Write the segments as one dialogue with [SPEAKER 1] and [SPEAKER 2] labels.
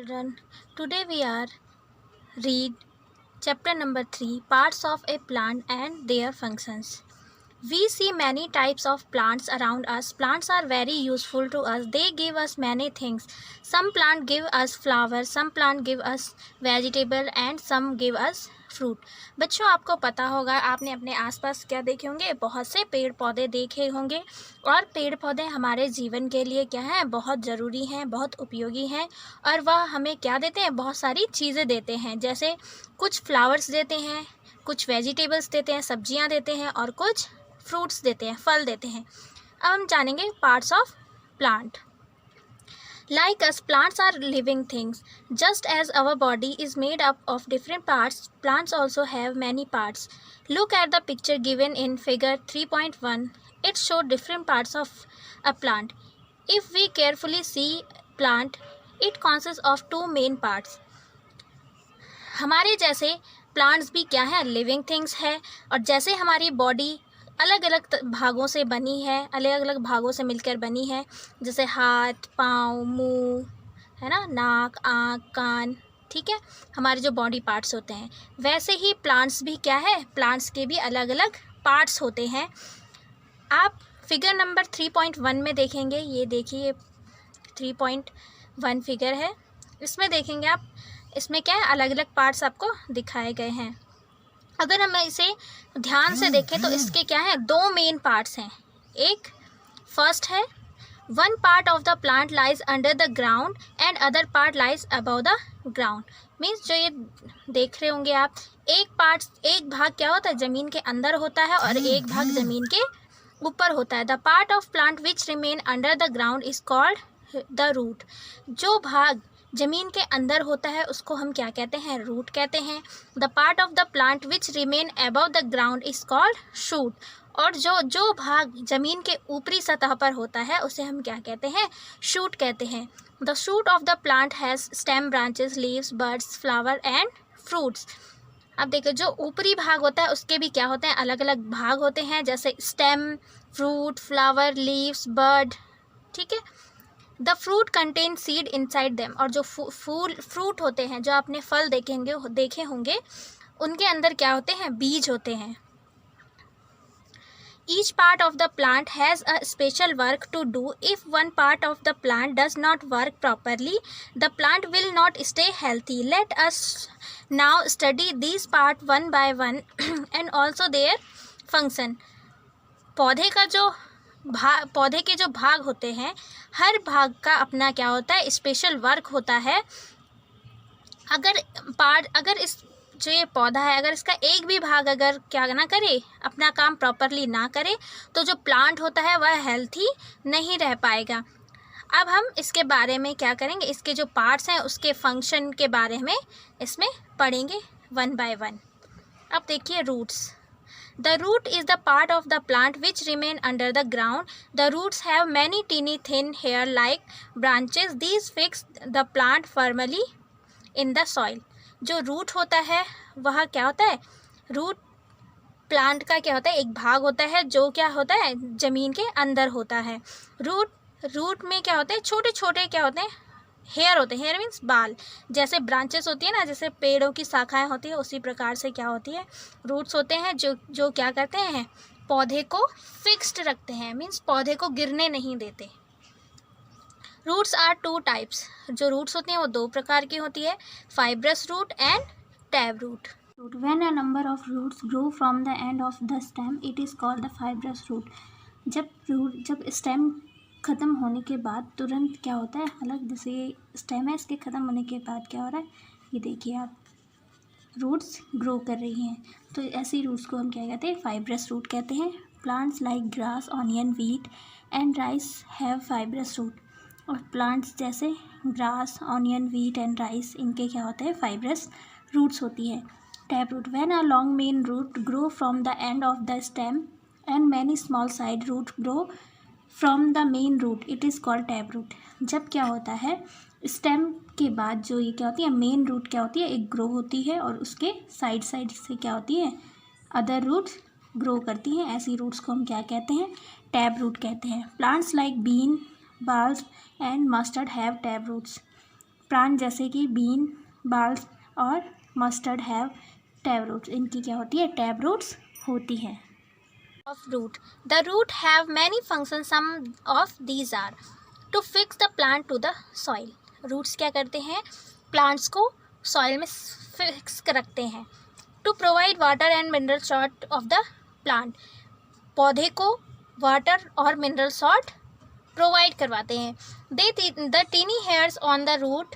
[SPEAKER 1] Children, today we are read chapter number 3, parts of a plant and their functions. We see many types of plants around us. Plants are very useful to us. They give us many things. Some plant give us flowers, some plant give us vegetable and some give us fruit. बच्चों, आपको पता होगा, आपने अपने आसपास क्या देखे होंगे, बहुत से पेड़ पौधे देखे होंगे. और पेड़ पौधे हमारे जीवन के लिए क्या हैं, बहुत ज़रूरी हैं, बहुत उपयोगी हैं. और वह हमें क्या देते हैं, बहुत सारी चीज़ें देते हैं. जैसे कुछ फ्लावर्स देते हैं, कुछ वेजिटेबल्स देते हैं, सब्जियां देते हैं, और कुछ फ्रूट्स देते हैं, फल देते हैं. अब हम जानेंगे parts of plant. Like us, plants are living things. Just as our body is made up of different parts, plants also have many parts. Look at the picture given in figure 3.1. It shows different parts of a plant. If we carefully see plant, it consists of two main parts. हमारे जैसे plants भी क्या है, living things है. और जैसे हमारी body अलग अलग भागों से बनी है, अलग अलग भागों से मिलकर बनी है, जैसे हाथ, पाँव, मुंह, है ना, नाक, आँख, कान, ठीक है, हमारे जो बॉडी पार्ट्स होते हैं, वैसे ही प्लांट्स भी क्या है, प्लांट्स के भी अलग अलग पार्ट्स होते हैं. आप फिगर नंबर 3.1 में देखेंगे. ये देखिए 3.1 फिगर है. इसमें देखेंगे आप, इसमें क्या है, अलग अलग पार्ट्स आपको दिखाए गए हैं. अगर हम इसे ध्यान से देखें तो इसके क्या है, दो मेन पार्ट्स हैं. एक फर्स्ट है, one part of the plant lies under the ground and other part lies above the ground. Means जो ये देख रहे होंगे आप, एक भाग क्या होता है, ज़मीन के अंदर होता है और एक भाग ज़मीन के ऊपर होता है. The part of plant which remain under the ground is called the root. जो भाग ज़मीन के अंदर होता है उसको हम क्या कहते हैं, रूट कहते हैं. The part of the plant which remain above the ground is called shoot. और जो भाग ज़मीन के ऊपरी सतह पर होता है उसे हम क्या कहते हैं, शूट कहते हैं. The shoot of the plant has stem, branches, leaves, buds, flower and fruits. अब देखो, जो ऊपरी भाग होता है उसके भी क्या होते हैं, अलग अलग भाग होते हैं, जैसे स्टेम, फ्रूट, फ्लावर, लीव्स, बड, ठीक है. The fruit contain seed inside them. और जो फ्रूट होते हैं, जो आपने फल देखे होंगे, उनके अंदर क्या होते हैं, बीज होते हैं. Each part of the plant has a special work to do. If one part of the plant does not work properly, the plant will not stay healthy. Let us now study this part one by one and also their function. पौधे के जो भाग होते हैं, हर भाग का अपना क्या होता है, स्पेशल वर्क होता है. अगर इस जो ये पौधा है, अगर इसका एक भी भाग अगर क्या ना करे, अपना काम प्रॉपरली ना करे, तो जो प्लांट होता है वह हेल्थी नहीं रह पाएगा. अब हम इसके बारे में क्या करेंगे, इसके जो पार्ट्स हैं उसके फंक्शन के बारे में इसमें पढ़ेंगे वन बाय वन. अब देखिए, roots. The root is the part of the plant which remain under the ground. The roots have many teeny thin hair-like branches. These fix the plant firmly in the soil. जो root होता है वह क्या होता है, root plant का क्या होता है, एक भाग होता है जो क्या होता है, ज़मीन के अंदर होता है. रूट में क्या होते हैं, छोटे छोटे क्या होते हैं, हेयर होते हैं. हेयर मीन्स बाल. जैसे ब्रांचेस होती है ना, जैसे पेड़ों की शाखाएं होती है, उसी प्रकार से क्या होती है, रूट्स होते हैं जो क्या करते हैं, पौधे को फिक्स्ड रखते हैं. मीन्स पौधे को गिरने नहीं देते. Roots are two types. जो रूट्स होती हैं वो दो प्रकार की होती है, fibrous root and tap root. When a number of roots grow from the end of the stem, it is called the fibrous root. जब स्टेम ख़त्म होने के बाद तुरंत क्या होता है, अलग, जैसे ये स्टेम है, इसके ख़त्म होने के बाद क्या हो रहा है, ये देखिए आप, रूट्स ग्रो कर रही हैं. तो ऐसी रूट्स को हम क्या कहते हैं, फाइब्रस रूट कहते हैं. Plants like grass, onion, wheat and rice have fibrous root. और प्लांट्स जैसे grass, onion, wheat and rice, इनके क्या होते हैं, फाइब्रस रूट्स होती है. Tap root. When a long main root grow from the end of the stem and many small side root grow from the main root, it is called tap root. जब क्या होता है, stem के बाद जो ये क्या होती है, मेन रूट क्या होती है, एक ग्रो होती है, और उसके साइड से क्या होती है, अदर रूट्स ग्रो करती हैं. ऐसी रूट्स को हम क्या कहते हैं, टैप रूट कहते हैं. Plants like bean, balls and mustard have tap roots. Plant जैसे कि बीन, बाल्स और मस्टर्ड हैव टैब रूट्स, इनकी क्या होती है, टैब रूट्स होती है। Of root, the root have many function, some of these are to fix the plant to the soil. Roots क्या करते हैं, प्लांट्स को सॉइल में फिक्स रखते हैं। To provide water and mineral salt of the plant, पौधे को water और मिनरल सॉल्ट प्रोवाइड करवाते हैं। The tiny hairs on the root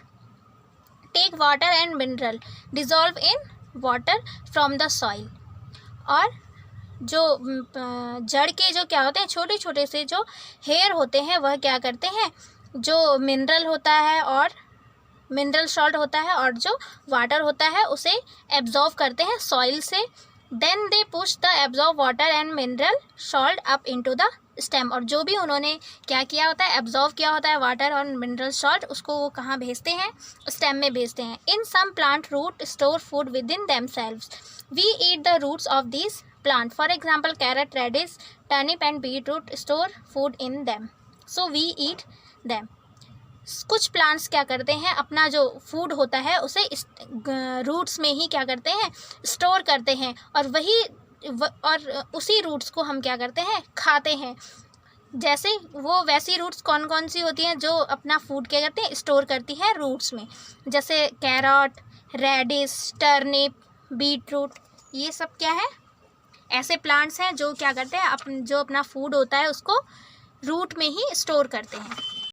[SPEAKER 1] take water and mineral dissolve in water from the soil. और जो जड़ के जो क्या होते हैं, छोटे छोटे से जो हेयर होते हैं, वह क्या करते हैं, जो मिनरल होता है और मिनरल सॉल्ट होता है और जो वाटर होता है उसे एब्जॉर्व करते हैं सॉइल से। Then they push the absorb water and mineral salt up into the stem. और जो भी उन्होंने क्या किया होता है, एब्जॉर्व किया होता है वाटर और मिनरल सॉल्ट, उसको वो कहाँ भेजते हैं, स्टेम में भेजते हैं। In some plant root store food within themselves, we eat the roots of this plant. For example carrot, radish, turnip and beet root store food in them, so we eat them. कुछ plants क्या करते हैं, अपना जो food होता है उसे roots में ही क्या करते हैं, स्टोर करते हैं, और उसी रूट्स को हम क्या करते हैं, खाते हैं। जैसे वो वैसी रूट्स कौन कौन सी होती हैं जो अपना फूड क्या करते हैं, स्टोर करती हैं रूट्स में, जैसे carrot, radish, turnip, beetroot, ये सब क्या है, ऐसे प्लांट्स हैं जो क्या करते हैं, जो अपना फूड होता है उसको रूट में ही स्टोर करते हैं।